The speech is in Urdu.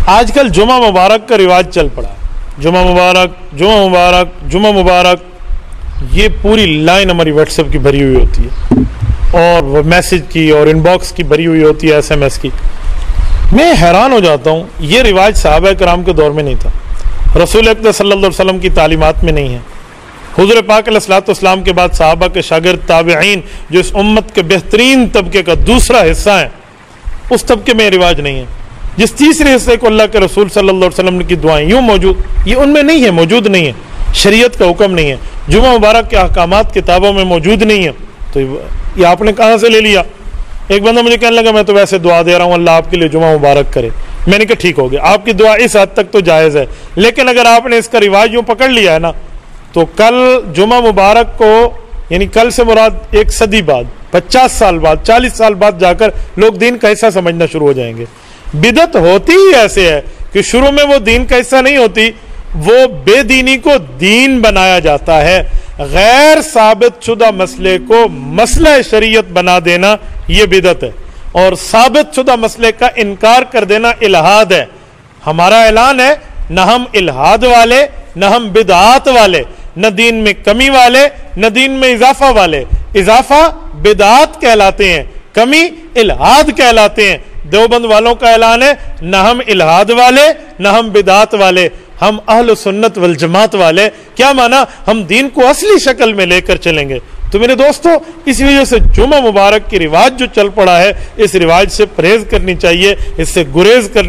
آج کل جمعہ مبارک کا رواج چل پڑا ہے، جمعہ مبارک جمعہ مبارک جمعہ مبارک، یہ پوری لائن ہماری واٹس ایپ کی بھری ہوئی ہوتی ہے اور وہ میسج کی اور ان باکس کی بھری ہوئی ہوتی ہے، ایس ایم ایس کی۔ میں حیران ہو جاتا ہوں، یہ رواج صحابہ کرام کے دور میں نہیں تھا، رسول اکرم صلی اللہ علیہ وسلم کی تعلیمات میں نہیں ہے، حضور پاک علیہ الصلوۃ والسلام کے بعد صحابہ کے شاگرد تابعین جو اس امت کے بہترین طبقے کا دوسرا حصہ ہیں، اس طبقے میں یہ رواج نہیں ہے۔ جس تیسرے حصے کو اللہ کے رسول صلی اللہ علیہ وسلم کی دعائیں یوں موجود، یہ ان میں نہیں ہے، موجود نہیں ہے، شریعت کا حکم نہیں ہے، جمعہ مبارک کے احکامات کتابوں میں موجود نہیں ہے، تو یہ آپ نے کہاں سے لے لیا؟ ایک بندہ مجھے کہنے لگا میں تو ویسے دعا دے رہا ہوں اللہ آپ کے لیے جمعہ مبارک کرے۔ میں نے کہا ٹھیک ہو گیا، آپ کی دعا اس حد تک تو جائز ہے، لیکن اگر آپ نے اس کا رواج یوں پکڑ لیا ہے نا، تو کل جمعہ مبارک کو، یعنی کل سے مراد 1 صدی بعد، 50 سال بعد، 40 سال بعد جا کر لوگ دین کا حصہ سمجھنا شروع ہو جائیں گے۔ بدعت ہوتی ہی ایسے ہے کہ شروع میں وہ دین کا حصہ نہیں ہوتی، وہ بے دینی کو دین بنایا جاتا ہے۔ غیر ثابت شدہ مسئلے کو مسئلہ شریعت بنا دینا یہ بدعت ہے، اور ثابت شدہ مسئلے کا انکار کر دینا الہاد ہے۔ ہمارا اعلان ہے، نہ ہم الہاد والے، نہ ہم بدعات والے، نہ دین میں کمی والے، نہ دین میں اضافہ والے۔ اضافہ بدعات کہلاتے ہیں، کمی الہاد کہلاتے ہیں۔ دیوبند والوں کا اعلان ہے، نہ ہم الہاد والے، نہ ہم بدعات والے، ہم اہل سنت والجماعت والے۔ کیا مانا؟ ہم دین کو اصلی شکل میں لے کر چلیں گے۔ تو میرے دوستو، اس وجہ سے جمعہ مبارک کی رواج جو چل پڑا ہے، اس رواج سے پرہیز کرنی چاہیے، اس سے گریز کرنی